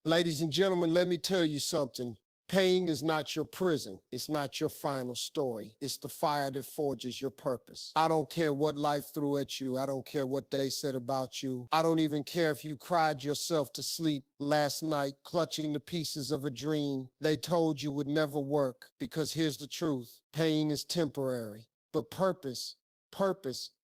Ladies and gentlemen, let me tell you something. Pain is not your prison. It's not your final story. It's the fire that forges your purpose. I don't care what life threw at you. I don't care what they said about you. I don't even care if you cried yourself to sleep last night, clutching the pieces of a dream they told you would never work. Because here's the truth. Pain is temporary, but purpose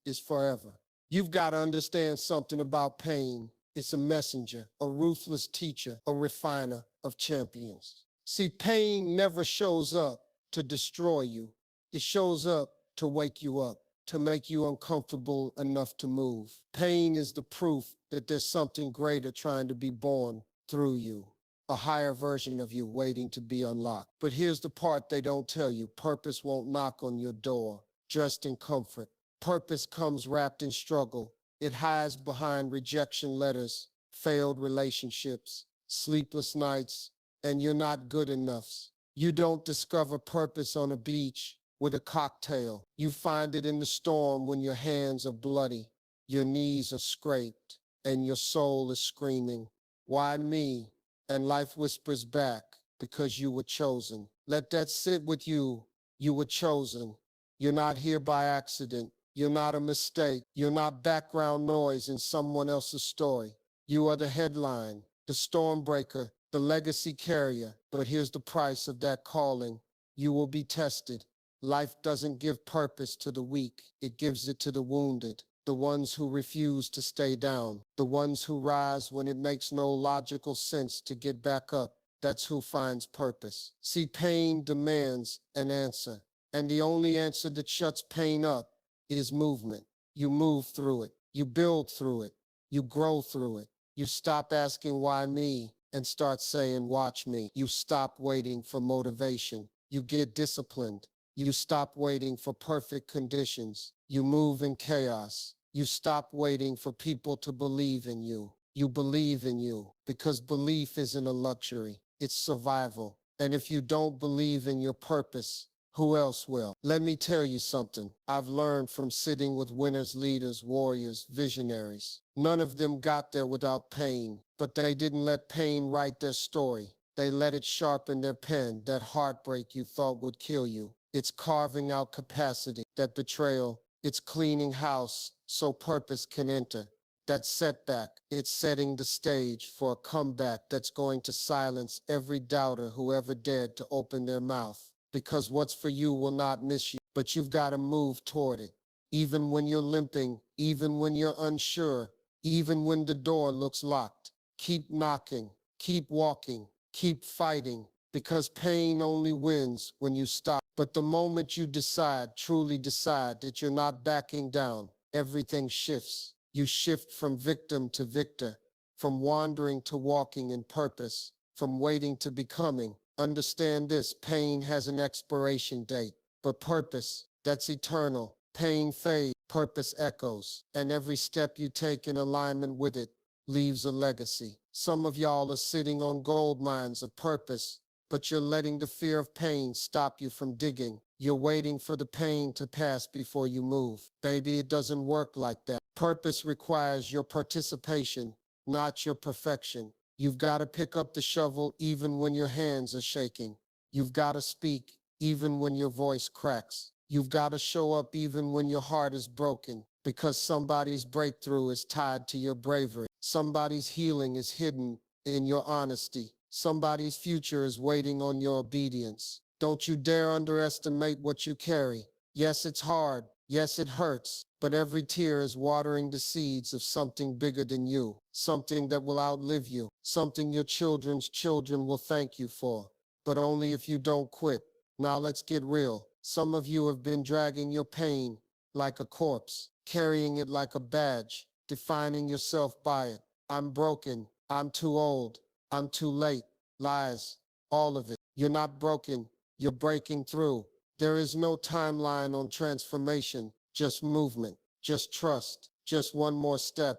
is forever. You've got to understand something about pain. It's a messenger, a ruthless teacher, a refiner of champions. See, pain never shows up to destroy you. It shows up to wake you up, to make you uncomfortable enough to move. Pain is the proof that there's something greater trying to be born through you, a higher version of you waiting to be unlocked. But here's the part they don't tell you. Purpose won't knock on your door, dressed in comfort. Purpose comes wrapped in struggle. It hides behind rejection letters, failed relationships, sleepless nights, and you're not good enough. You don't discover purpose on a beach with a cocktail. You find it in the storm when your hands are bloody, your knees are scraped, and your soul is screaming, "Why me?" And life whispers back, "Because you were chosen." Let that sit with you. You were chosen. You're not here by accident. You're not a mistake. You're not background noise in someone else's story. You are the headline, the stormbreaker, the legacy carrier. But here's the price of that calling. You will be tested. Life doesn't give purpose to the weak. It gives it to the wounded, the ones who refuse to stay down, the ones who rise when it makes no logical sense to get back up. That's who finds purpose. See, pain demands an answer, and the only answer that shuts pain up is movement. You move through it. You build through it. You grow through it. You stop asking why me and start saying watch me. You stop waiting for motivation. You get disciplined. You stop waiting for perfect conditions. You move in chaos. You stop waiting for people to believe in you. You believe in you because belief isn't a luxury. It's survival. And if you don't believe in your purpose, who else will? Let me tell you something. I've learned from sitting with winners, leaders, warriors, visionaries. None of them got there without pain, but they didn't let pain write their story. They let it sharpen their pen. That heartbreak you thought would kill you. It's carving out capacity. That betrayal, it's cleaning house so purpose can enter. That setback, it's setting the stage for a comeback that's going to silence every doubter who ever dared to open their mouth. Because what's for you will not miss you, but you've got to move toward it. Even when you're limping, even when you're unsure, even when the door looks locked. Keep knocking, keep walking, keep fighting, because pain only wins when you stop. But the moment you decide, truly decide that you're not backing down, everything shifts. You shift from victim to victor, from wandering to walking in purpose, from waiting to becoming. Understand this, pain has an expiration date, but purpose, that's eternal. Pain fades, purpose echoes, and every step you take in alignment with it leaves a legacy. Some of y'all are sitting on gold mines of purpose, but you're letting the fear of pain stop you from digging. You're waiting for the pain to pass before you move. Baby, it doesn't work like that. Purpose requires your participation, not your perfection. You've got to pick up the shovel even when your hands are shaking. You've got to speak even when your voice cracks. You've got to show up even when your heart is broken, because somebody's breakthrough is tied to your bravery. Somebody's healing is hidden in your honesty. Somebody's future is waiting on your obedience. Don't you dare underestimate what you carry. Yes, it's hard. Yes, it hurts. But every tear is watering the seeds of something bigger than you, something that will outlive you, something your children's children will thank you for. But only if you don't quit. Now let's get real. Some of you have been dragging your pain like a corpse, carrying it like a badge, defining yourself by it. I'm broken. I'm too old. I'm too late. Lies. All of it. You're not broken. You're breaking through. There is no timeline on transformation, just movement, just trust, just one more step.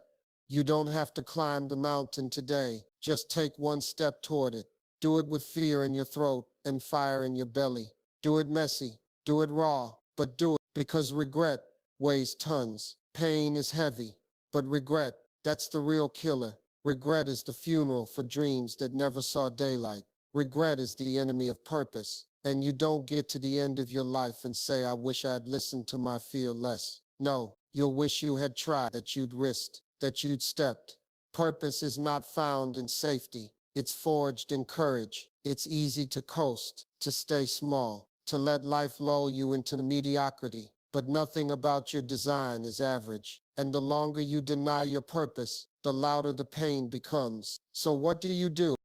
You don't have to climb the mountain today. Just take one step toward it. Do it with fear in your throat and fire in your belly. Do it messy, do it raw, but do it because regret weighs tons. Pain is heavy, but regret, that's the real killer. Regret is the funeral for dreams that never saw daylight. Regret is the enemy of purpose. And you don't get to the end of your life and say, I wish I had listened to my fear less. No, you'll wish you had tried, that you'd risked, that you'd stepped. Purpose is not found in safety. It's forged in courage. It's easy to coast, to stay small, to let life lull you into mediocrity. But nothing about your design is average. And the longer you deny your purpose, the louder the pain becomes. So what do?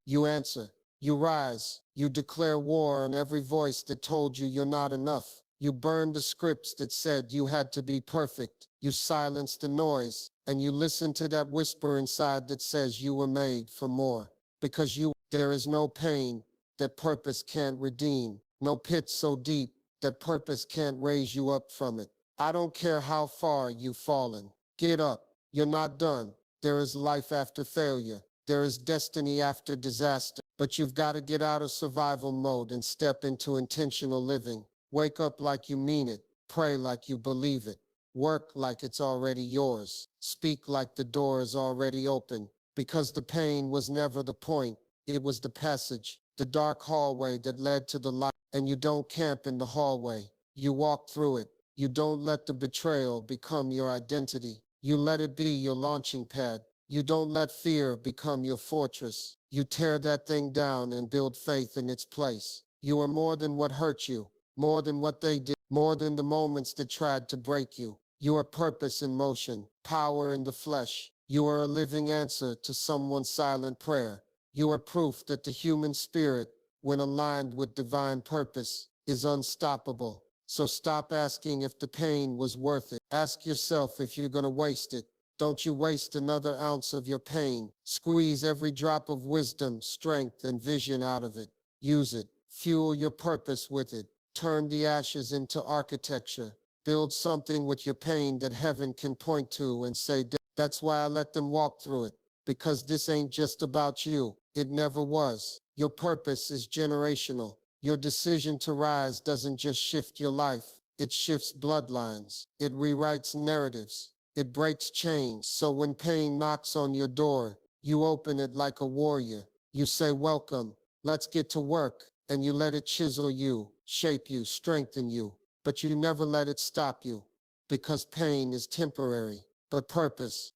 You answer. You rise. You declare war on every voice that told you you're not enough. You burn the scripts that said you had to be perfect. You silence the noise, and you listen to that whisper inside that says you were made for more. Because there is no pain that purpose can't redeem. No pit so deep that purpose can't raise you up from it. I don't care how far you've fallen. Get up. You're not done. There is life after failure. There is destiny after disaster. But you've got to get out of survival mode and step into intentional living. Wake up like you mean it. Pray like you believe it. Work like it's already yours. Speak like the door is already open. Because the pain was never the point. It was the passage, the dark hallway that led to the light. And you don't camp in the hallway. You walk through it. You don't let the betrayal become your identity. You let it be your launching pad. You don't let fear become your fortress. You tear that thing down and build faith in its place. You are more than what hurt you, more than what they did, more than the moments that tried to break you. You are purpose in motion, power in the flesh. You are a living answer to someone's silent prayer. You are proof that the human spirit, when aligned with divine purpose, is unstoppable. So stop asking if the pain was worth it. Ask yourself if you're going to waste it. Don't you waste another ounce of your pain. Squeeze every drop of wisdom, strength, and vision out of it. Use it. Fuel your purpose with it. Turn the ashes into architecture. Build something with your pain that heaven can point to and say, that's why I let them walk through it. Because this ain't just about you. It never was. Your purpose is generational. Your decision to rise doesn't just shift your life. It shifts bloodlines. It rewrites narratives. It breaks chains. So when pain knocks on your door, you open it like a warrior. You say, welcome, let's get to work. And you let it chisel you, shape you, strengthen you. But you never let it stop you. Because pain is temporary. But purpose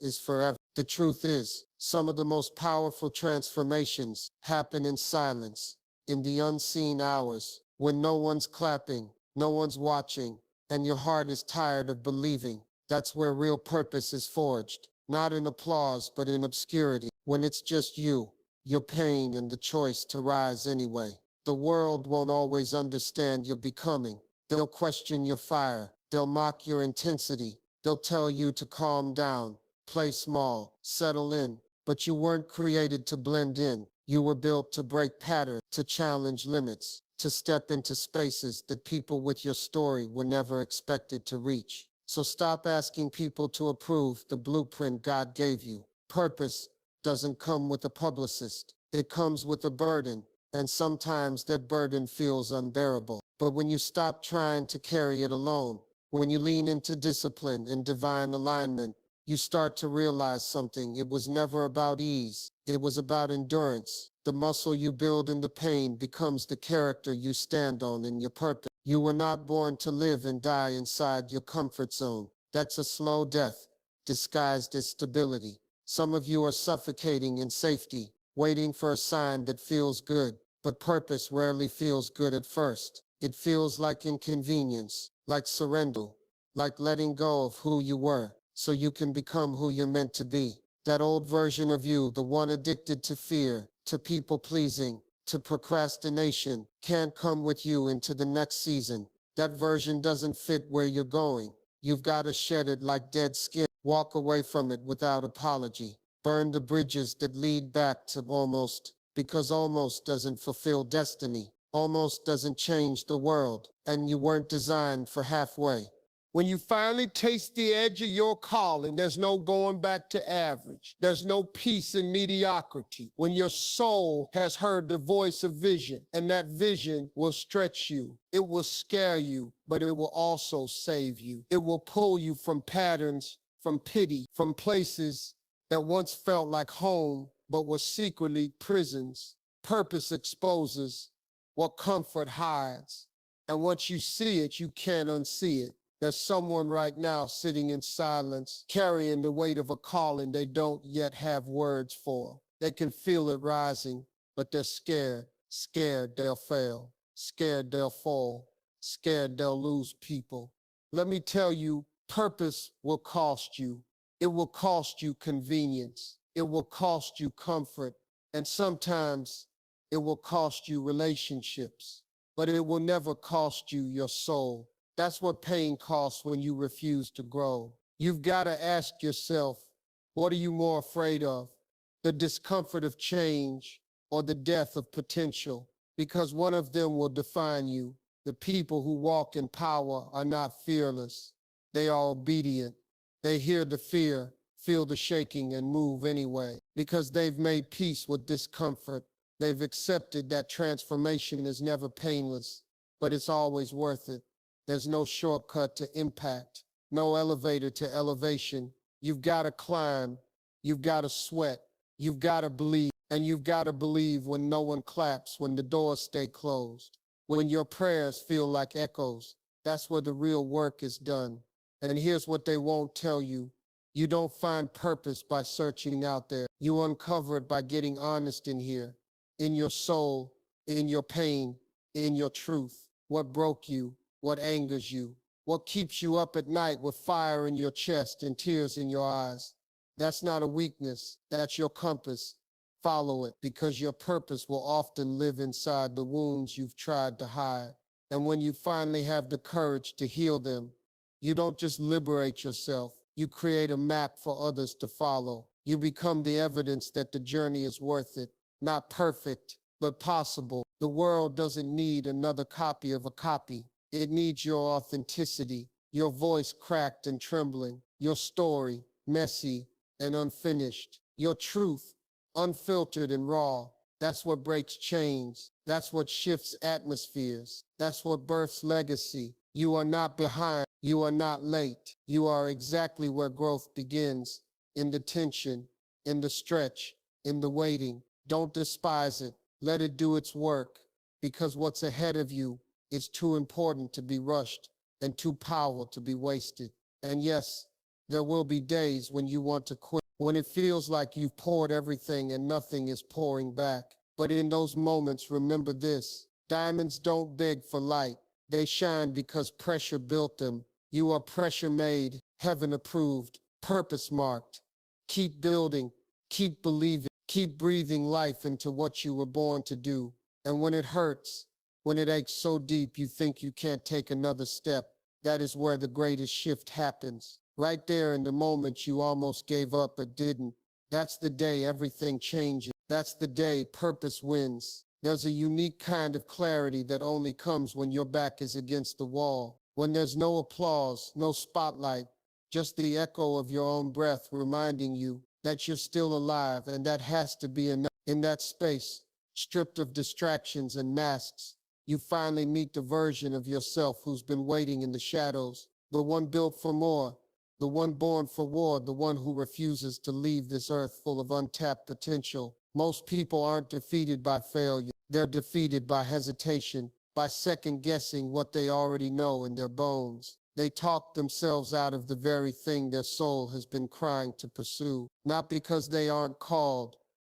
is forever. The truth is, some of the most powerful transformations happen in silence, in the unseen hours, when no one's clapping, no one's watching, and your heart is tired of believing. That's where real purpose is forged, not in applause, but in obscurity, when it's just you, your pain, and the choice to rise anyway. The world won't always understand your becoming. They'll question your fire. They'll mock your intensity. They'll tell you to calm down, play small, settle in. But you weren't created to blend in. You were built to break patterns, to challenge limits, to step into spaces that people with your story were never expected to reach. So stop asking people to approve the blueprint God gave you. Purpose doesn't come with a publicist. It comes with a burden, and sometimes that burden feels unbearable. But when you stop trying to carry it alone, when you lean into discipline and divine alignment, you start to realize something. It was never about ease. It was about endurance. The muscle you build in the pain becomes the character you stand on in your purpose. You were not born to live and die inside your comfort zone. That's a slow death, disguised as stability. Some of you are suffocating in safety, waiting for a sign that feels good. But purpose rarely feels good at first. It feels like inconvenience, like surrender, like letting go of who you were, so you can become who you're meant to be. That old version of you, the one addicted to fear, to people-pleasing, to procrastination, can't come with you into the next season. That version doesn't fit where you're going. You've got to shed it like dead skin. Walk away from it without apology. Burn the bridges that lead back to almost, because almost doesn't fulfill destiny. Almost doesn't change the world, and you weren't designed for halfway. When you finally taste the edge of your calling, there's no going back to average. There's no peace in mediocrity. When your soul has heard the voice of vision, and that vision will stretch you. It will scare you, but it will also save you. It will pull you from patterns, from pity, from places that once felt like home but was secretly prisons. Purpose exposes what comfort hides. And once you see it, you can't unsee it. There's someone right now sitting in silence, carrying the weight of a calling they don't yet have words for. They can feel it rising, but they're scared. Scared they'll fail. Scared they'll fall. Scared they'll lose people. Let me tell you, purpose will cost you. It will cost you convenience. It will cost you comfort. And sometimes it will cost you relationships. But it will never cost you your soul. That's what pain costs when you refuse to grow. You've got to ask yourself, what are you more afraid of? The discomfort of change or the death of potential? Because one of them will define you. The people who walk in power are not fearless. They are obedient. They hear the fear, feel the shaking, and move anyway. Because they've made peace with discomfort. They've accepted that transformation is never painless, but it's always worth it. There's no shortcut to impact, no elevator to elevation. You've got to climb, you've got to sweat, you've got to believe, and you've got to believe when no one claps, when the doors stay closed, when your prayers feel like echoes. That's where the real work is done. And here's what they won't tell you. You don't find purpose by searching out there. You uncover it by getting honest in here, in your soul, in your pain, in your truth. What broke you? What angers you? What keeps you up at night with fire in your chest and tears in your eyes? That's not a weakness. That's your compass. Follow it, because your purpose will often live inside the wounds you've tried to hide. And when you finally have the courage to heal them, you don't just liberate yourself. You create a map for others to follow. You become the evidence that the journey is worth it. Not perfect, but possible. The world doesn't need another copy of a copy. It needs your authenticity, your voice cracked and trembling, your story messy and unfinished, your truth unfiltered and raw. That's what breaks chains. That's what shifts atmospheres. That's what births legacy. You are not behind. You are not late. You are exactly where growth begins, in the tension, in the stretch, in the waiting. Don't despise it. Let it do its work, because what's ahead of you is too important to be rushed and too powerful to be wasted. And yes, there will be days when you want to quit, when it feels like you've poured everything and nothing is pouring back. But in those moments, remember this: diamonds don't beg for light. They shine because pressure built them. You are pressure made, heaven approved, purpose marked. Keep building, keep believing, keep breathing life into what you were born to do. And when it hurts, when it aches so deep you think you can't take another step, that is where the greatest shift happens. Right there in the moment you almost gave up but didn't. That's the day everything changes. That's the day purpose wins. There's a unique kind of clarity that only comes when your back is against the wall. When there's no applause, no spotlight, just the echo of your own breath reminding you that you're still alive, and that has to be enough. In that space, stripped of distractions and masks, you finally meet the version of yourself who's been waiting in the shadows, the one built for more, the one born for war, the one who refuses to leave this earth full of untapped potential. Most people aren't defeated by failure. They're defeated by hesitation, by second-guessing what they already know in their bones. They talk themselves out of the very thing their soul has been crying to pursue, not because they aren't called,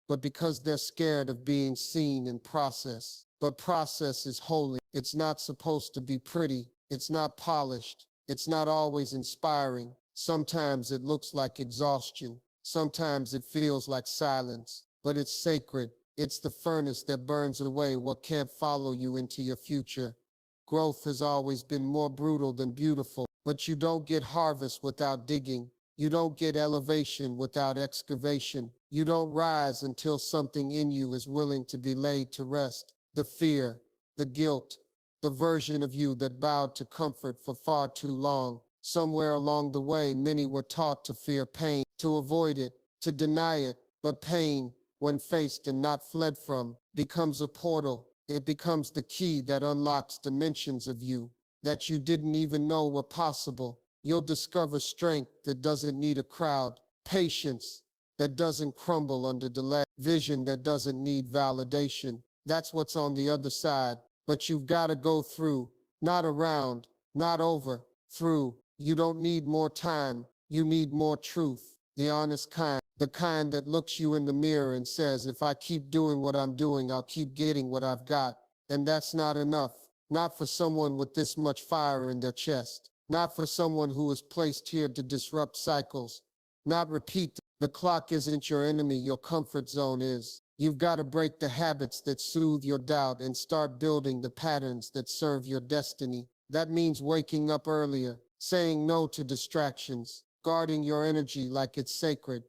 but because they're scared of being seen in process. But process is holy. It's not supposed to be pretty. It's not polished. It's not always inspiring. Sometimes it looks like exhaustion. Sometimes it feels like silence. But it's sacred. It's the furnace that burns away what can't follow you into your future. Growth has always been more brutal than beautiful, but you don't get harvest without digging. You don't get elevation without excavation. You don't rise until something in you is willing to be laid to rest. The fear, the guilt, the version of you that bowed to comfort for far too long. Somewhere along the way, many were taught to fear pain, to avoid it, to deny it. But pain, when faced and not fled from, becomes a portal. It becomes the key that unlocks dimensions of you that you didn't even know were possible. You'll discover strength that doesn't need a crowd, patience that doesn't crumble under delay, vision that doesn't need validation. That's what's on the other side. But you've got to go through, not around, not over, through. You don't need more time. You need more truth. The honest kind. The kind that looks you in the mirror and says, if I keep doing what I'm doing, I'll keep getting what I've got. And that's not enough. Not for someone with this much fire in their chest. Not for someone who is placed here to disrupt cycles. Not repeat. The clock isn't your enemy, your comfort zone is. You've got to break the habits that soothe your doubt and start building the patterns that serve your destiny. That means waking up earlier, saying no to distractions, guarding your energy like it's sacred.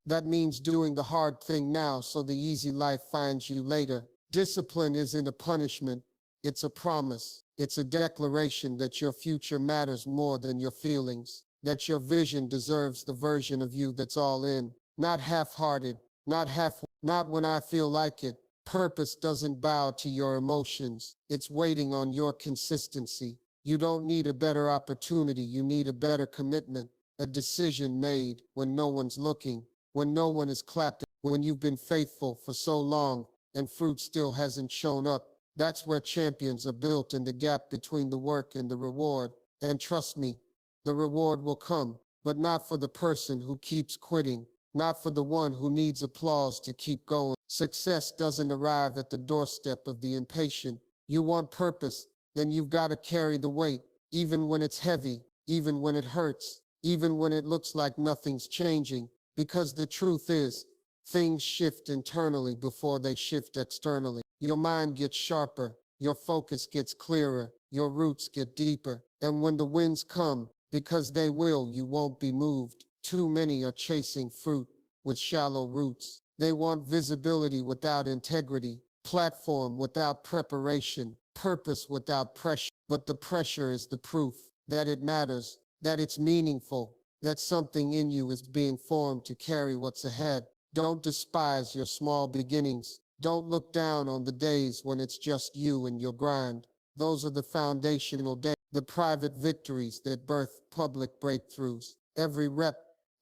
That means doing the hard thing now so the easy life finds you later. Discipline isn't a punishment, it's a promise. It's a declaration that your future matters more than your feelings, that your vision deserves the version of you that's all in, not half-hearted, not when I feel like it. Purpose doesn't bow to your emotions. It's waiting on your consistency. You don't need a better opportunity. You need a better commitment, a decision made when no one's looking, when no one is clapping, when you've been faithful for so long and fruit still hasn't shown up. That's where champions are built, in the gap between the work and the reward. And trust me, the reward will come, but not for the person who keeps quitting, not for the one who needs applause to keep going. Success doesn't arrive at the doorstep of the impatient. You want purpose, then you've got to carry the weight, even when it's heavy, even when it hurts, even when it looks like nothing's changing. Because the truth is, things shift internally before they shift externally. Your mind gets sharper, your focus gets clearer, your roots get deeper. And when the winds come, because they will, you won't be moved. Too many are chasing fruit with shallow roots. They want visibility without integrity, platform without preparation, purpose without pressure. But the pressure is the proof that it matters, that it's meaningful, that something in you is being formed to carry what's ahead. Don't despise your small beginnings. Don't look down on the days when it's just you and your grind. Those are the foundational days, the private victories that birth public breakthroughs. Every rep,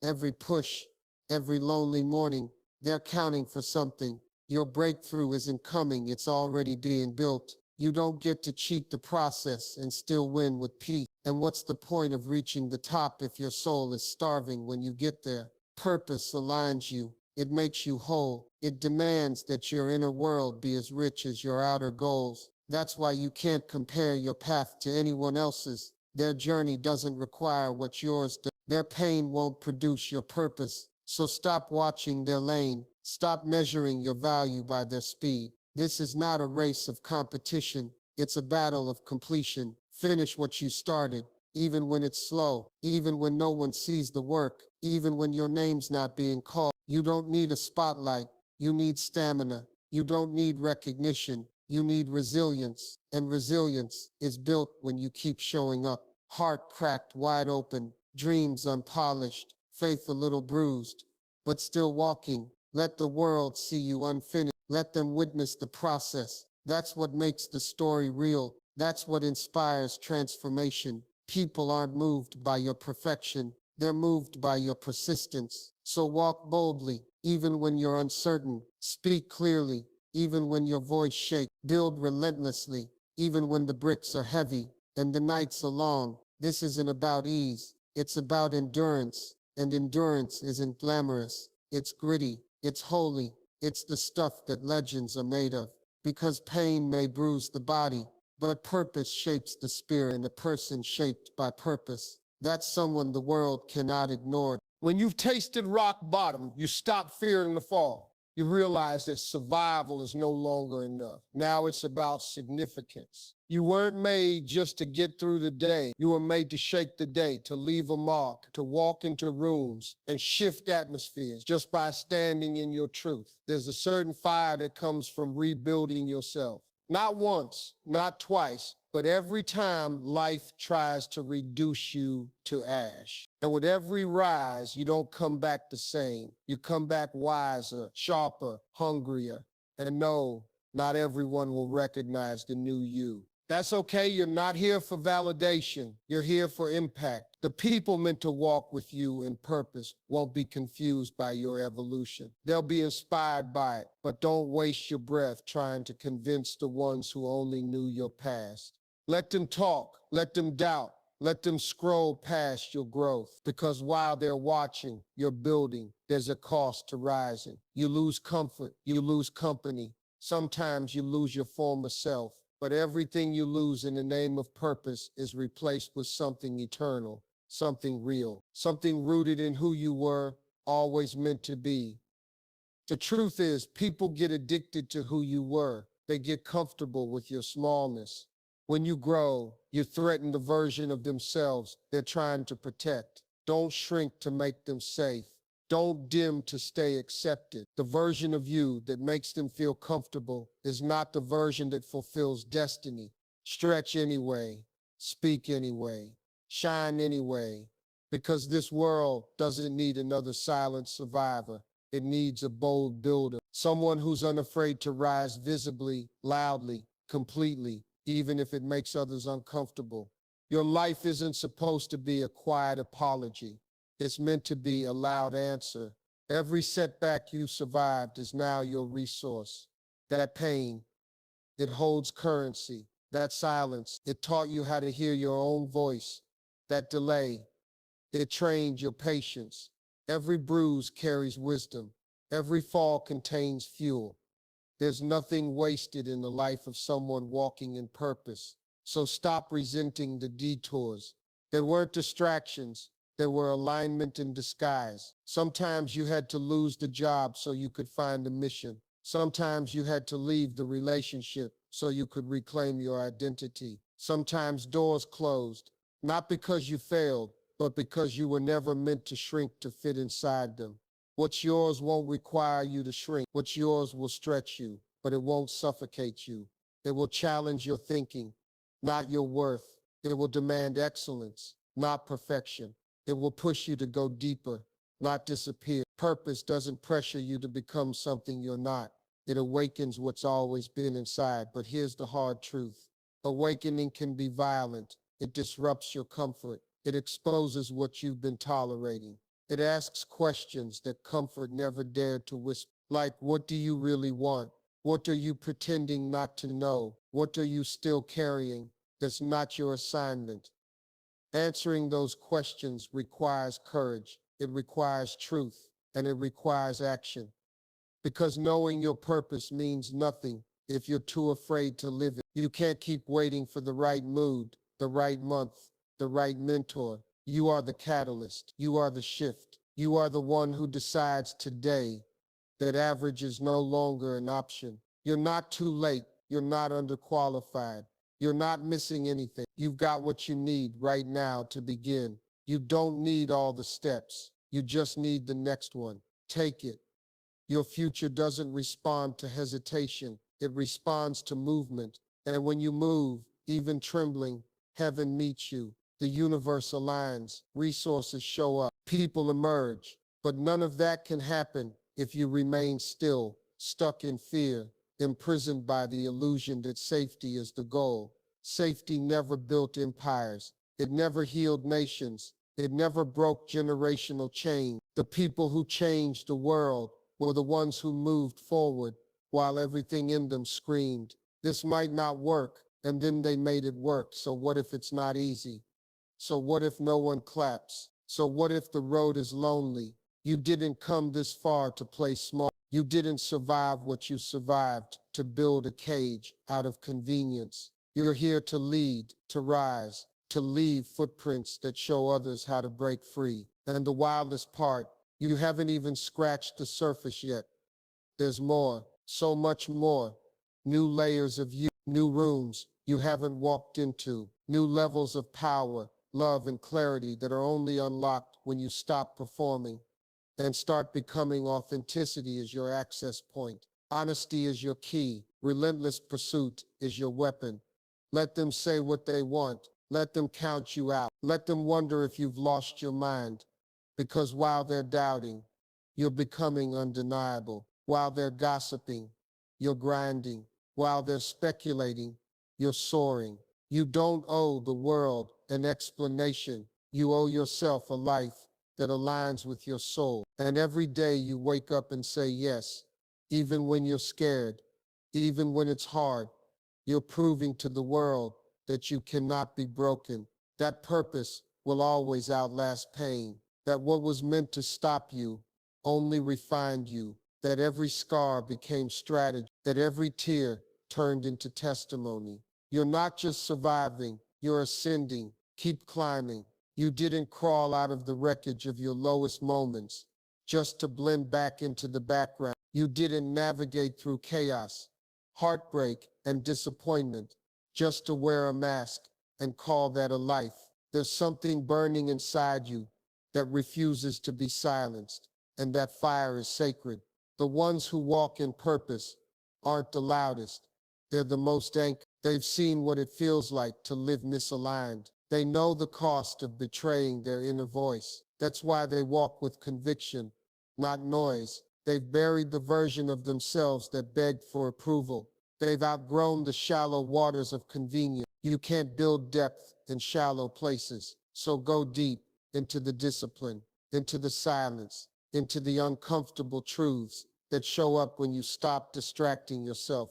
every push, every lonely morning, they're counting for something. Your breakthrough isn't coming, it's already being built. You don't get to cheat the process and still win with peace. And what's the point of reaching the top if your soul is starving when you get there? Purpose aligns you. It makes you whole. It demands that your inner world be as rich as your outer goals. That's why you can't compare your path to anyone else's. Their journey doesn't require what yours does. Their pain won't produce your purpose. So stop watching their lane. Stop measuring your value by their speed. This is not a race of competition. It's a battle of completion. Finish what you started, even when it's slow, even when no one sees the work, even when your name's not being called. You don't need a spotlight. You need stamina. You don't need recognition. You need resilience. And resilience is built when you keep showing up. Heart cracked wide open, dreams unpolished, faith a little bruised, but still walking. Let the world see you unfinished. Let them witness the process. That's what makes the story real. That's what inspires transformation. People aren't moved by your perfection. They're moved by your persistence. So walk boldly, even when you're uncertain. Speak clearly, even when your voice shakes. Build relentlessly, even when the bricks are heavy and the nights are long. This isn't about ease. It's about endurance. And endurance isn't glamorous. It's gritty. It's holy. It's the stuff that legends are made of. Because pain may bruise the body, but purpose shapes the spirit, and a person shaped by purpose, that's someone the world cannot ignore. When you've tasted rock bottom, you stop fearing the fall. You realize that survival is no longer enough. Now it's about significance. You weren't made just to get through the day. You were made to shake the day, to leave a mark, to walk into rooms and shift atmospheres just by standing in your truth. There's a certain fire that comes from rebuilding yourself. Not once, not twice, but every time life tries to reduce you to ash. And with every rise, you don't come back the same. You come back wiser, sharper, hungrier. And no, not everyone will recognize the new you. That's okay. You're not here for validation. You're here for impact. The people meant to walk with you in purpose won't be confused by your evolution. They'll be inspired by it, but don't waste your breath trying to convince the ones who only knew your past. Let them talk, let them doubt, let them scroll past your growth, because while they're watching, you're building. There's a cost to rising. You lose comfort, you lose company. Sometimes you lose your former self, but everything you lose in the name of purpose is replaced with something eternal, something real, something rooted in who you were, always meant to be. The truth is, people get addicted to who you were. They get comfortable with your smallness. When you grow, you threaten the version of themselves they're trying to protect. Don't shrink to make them safe. Don't dim to stay accepted. The version of you that makes them feel comfortable is not the version that fulfills destiny. Stretch anyway, speak anyway, shine anyway, because this world doesn't need another silent survivor. It needs a bold builder, someone who's unafraid to rise visibly, loudly, completely, even if it makes others uncomfortable. Your life isn't supposed to be a quiet apology. It's meant to be a loud answer. Every setback you survived is now your resource. That pain, it holds currency. That silence, it taught you how to hear your own voice. That delay, it trained your patience. Every bruise carries wisdom. Every fall contains fuel. There's nothing wasted in the life of someone walking in purpose. So stop resenting the detours. They weren't distractions. They were alignment in disguise. Sometimes you had to lose the job so you could find a mission. Sometimes you had to leave the relationship so you could reclaim your identity. Sometimes doors closed, not because you failed, but because you were never meant to shrink to fit inside them. What's yours won't require you to shrink. What's yours will stretch you, but it won't suffocate you. It will challenge your thinking, not your worth. It will demand excellence, not perfection. It will push you to go deeper, not disappear. Purpose doesn't pressure you to become something you're not. It awakens what's always been inside. But here's the hard truth. Awakening can be violent. It disrupts your comfort. It exposes what you've been tolerating. It asks questions that comfort never dared to whisper. Like, what do you really want? What are you pretending not to know? What are you still carrying that's not your assignment? Answering those questions requires courage, it requires truth, and it requires action. Because knowing your purpose means nothing if you're too afraid to live it. You can't keep waiting for the right mood, the right month, the right mentor. You are the catalyst. You are the shift. You are the one who decides today that average is no longer an option. You're not too late. You're not underqualified. You're not missing anything. You've got what you need right now to begin. You don't need all the steps. You just need the next one. Take it. Your future doesn't respond to hesitation. It responds to movement. And when you move, even trembling, heaven meets you. The universe aligns. Resources show up. People emerge. But none of that can happen if you remain still, stuck in fear, imprisoned by the illusion that safety is the goal. Safety never built empires. It never healed nations. It never broke generational chains. The people who changed the world were the ones who moved forward while everything in them screamed, this might not work, and then they made it work. So what if it's not easy? So what if no one claps? So what if the road is lonely? You didn't come this far to play small. You didn't survive what you survived to build a cage out of convenience. You're here to lead, to rise, to leave footprints that show others how to break free. And the wildest part, you haven't even scratched the surface yet. There's more, so much more. New layers of you, new rooms you haven't walked into, new levels of power, love, and clarity that are only unlocked when you stop performing and start becoming. Authenticity is your access point. Honesty is your key. Relentless pursuit is your weapon. Let them say what they want. Let them count you out. Let them wonder if you've lost your mind. Because while they're doubting, you're becoming undeniable. While they're gossiping, you're grinding. While they're speculating, you're soaring. You don't owe the world an explanation. You owe yourself a life that aligns with your soul. And every day you wake up and say yes, even when you're scared, even when it's hard, you're proving to the world that you cannot be broken. That purpose will always outlast pain. That what was meant to stop you only refined you. That every scar became strategy. That every tear turned into testimony. You're not just surviving, you're ascending. Keep climbing. You didn't crawl out of the wreckage of your lowest moments just to blend back into the background. You didn't navigate through chaos, heartbreak, and disappointment just to wear a mask and call that a life. There's something burning inside you that refuses to be silenced, and that fire is sacred. The ones who walk in purpose aren't the loudest. They're the most anchored. They've seen what it feels like to live misaligned. They know the cost of betraying their inner voice. That's why they walk with conviction, not noise. They've buried the version of themselves that begged for approval. They've outgrown the shallow waters of convenience. You can't build depth in shallow places. So go deep into the discipline, into the silence, into the uncomfortable truths that show up when you stop distracting yourself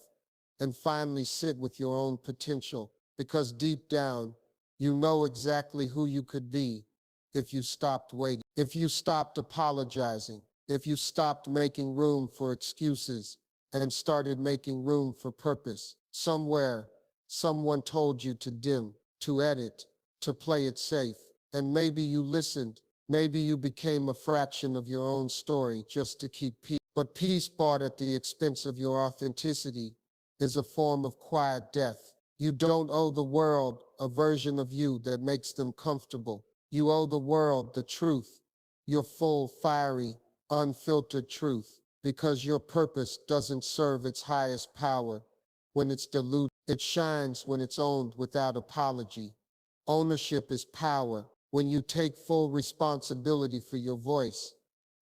and finally sit with your own potential. Because deep down, you know exactly who you could be if you stopped waiting, if you stopped apologizing, if you stopped making room for excuses and started making room for purpose. Somewhere, someone told you to dim, to edit, to play it safe. And maybe you listened. Maybe you became a fraction of your own story just to keep peace. But peace bought at the expense of your authenticity is a form of quiet death. You don't owe the world a version of you that makes them comfortable. You owe the world the truth, your full, fiery, unfiltered truth, because your purpose doesn't serve its highest power when it's diluted. It shines when it's owned without apology. Ownership is power. When you take full responsibility for your voice,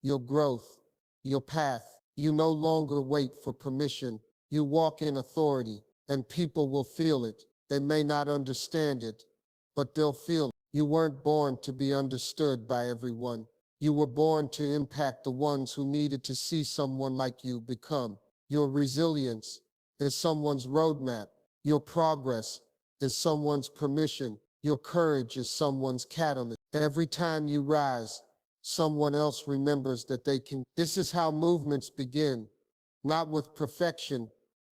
your growth, your path, you no longer wait for permission. You walk in authority, and people will feel it. They may not understand it, but they'll feel it. You weren't born to be understood by everyone. You were born to impact the ones who needed to see someone like you become. Your resilience is someone's roadmap. Your progress is someone's permission. Your courage is someone's catalyst. Every time you rise, someone else remembers that they can. This is how movements begin, not with perfection,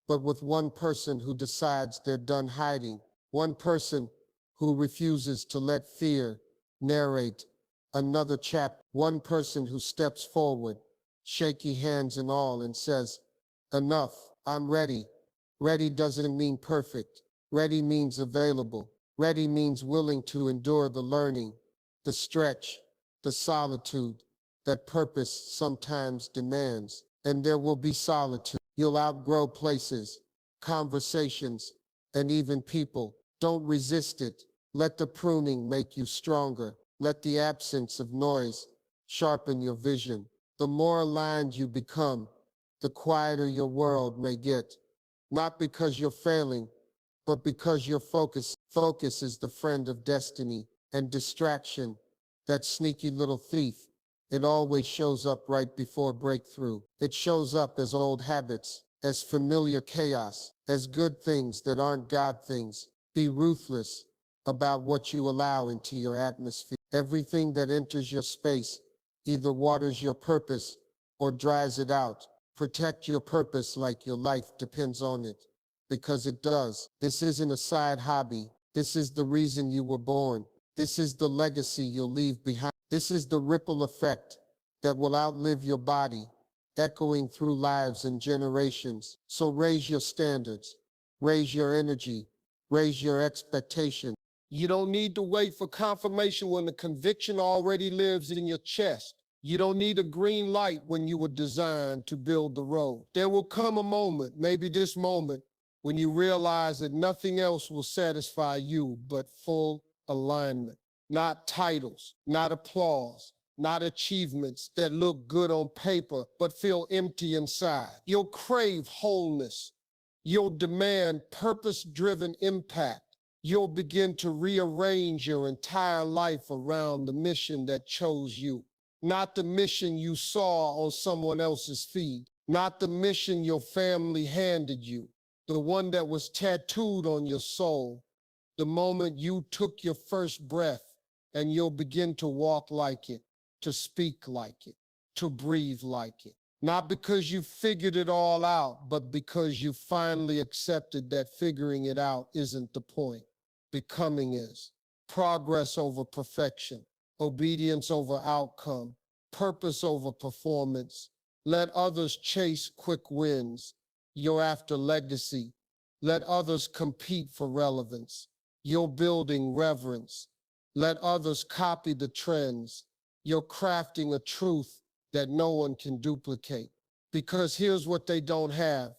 but with one person who decides they're done hiding. One person who refuses to let fear narrate another chapter. One person who steps forward, shaky hands and all, and says, enough, I'm ready. Ready doesn't mean perfect. Ready means available. Ready means willing to endure the learning, the stretch, the solitude that purpose sometimes demands. And there will be solitude. You'll outgrow places, conversations, and even people. Don't resist it. Let the pruning make you stronger. Let the absence of noise sharpen your vision. The more aligned you become, the quieter your world may get. Not because you're failing, but because your focus is the friend of destiny. And distraction, that sneaky little thief, it always shows up right before breakthrough. It shows up as old habits, as familiar chaos, as good things that aren't God things. Be ruthless about what you allow into your atmosphere. Everything that enters your space either waters your purpose or dries it out. Protect your purpose like your life depends on it, because it does. This isn't a side hobby. This is the reason you were born. This is the legacy you'll leave behind. This is the ripple effect that will outlive your body, echoing through lives and generations. So raise your standards, raise your energy, raise your expectation. You don't need to wait for confirmation when the conviction already lives in your chest. You don't need a green light when you were designed to build the road. There will come a moment, maybe this moment, when you realize that nothing else will satisfy you but full alignment. Not titles, not applause, not achievements that look good on paper but feel empty inside. You'll crave wholeness. You'll demand purpose-driven impact. You'll begin to rearrange your entire life around the mission that chose you. Not the mission you saw on someone else's feed. Not the mission your family handed you. The one that was tattooed on your soul. The moment you took your first breath, and you'll begin to walk like it, to speak like it, to breathe like it. Not because you figured it all out, but because you finally accepted that figuring it out isn't the point. Becoming is. Progress over perfection, obedience over outcome, purpose over performance. Let others chase quick wins. You're after legacy. Let others compete for relevance. You're building reverence. Let others copy the trends. You're crafting a truth that no one can duplicate. Because here's what they don't have: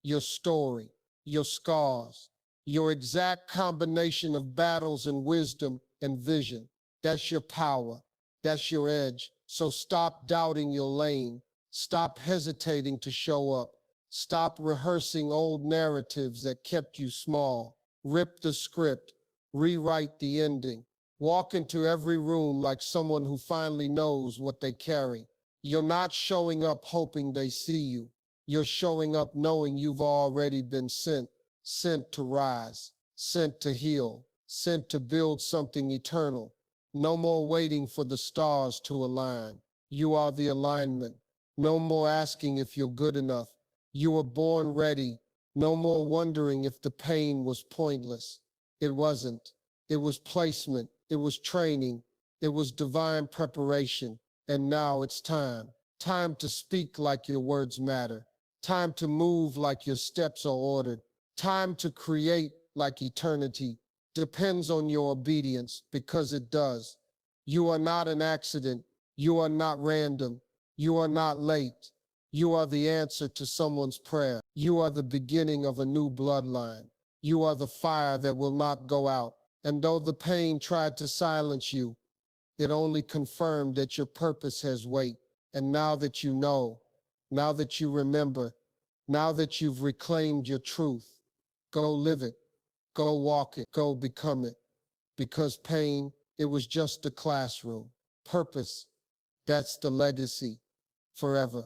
your story, your scars, your exact combination of battles and wisdom and vision. That's your power. That's your edge. So stop doubting your lane. Stop hesitating to show up. Stop rehearsing old narratives that kept you small. Rip the script. Rewrite the ending. Walk into every room like someone who finally knows what they carry. You're not showing up hoping they see you. You're showing up knowing you've already been sent. Sent to rise, sent to heal, sent to build something eternal. No more waiting for the stars to align. You are the alignment. No more asking if you're good enough. You were born ready. No more wondering if the pain was pointless. It wasn't. It was placement. It was training. It was divine preparation. And now it's time. Time to speak like your words matter. Time to move like your steps are ordered. Time to create like eternity depends on your obedience, because it does. You are not an accident. You are not random. You are not late. You are the answer to someone's prayer. You are the beginning of a new bloodline. You are the fire that will not go out. And though the pain tried to silence you, it only confirmed that your purpose has weight. And now that you know, now that you remember, now that you've reclaimed your truth, go live it, go walk it, go become it. Because pain, it was just a classroom. Purpose, that's the legacy forever.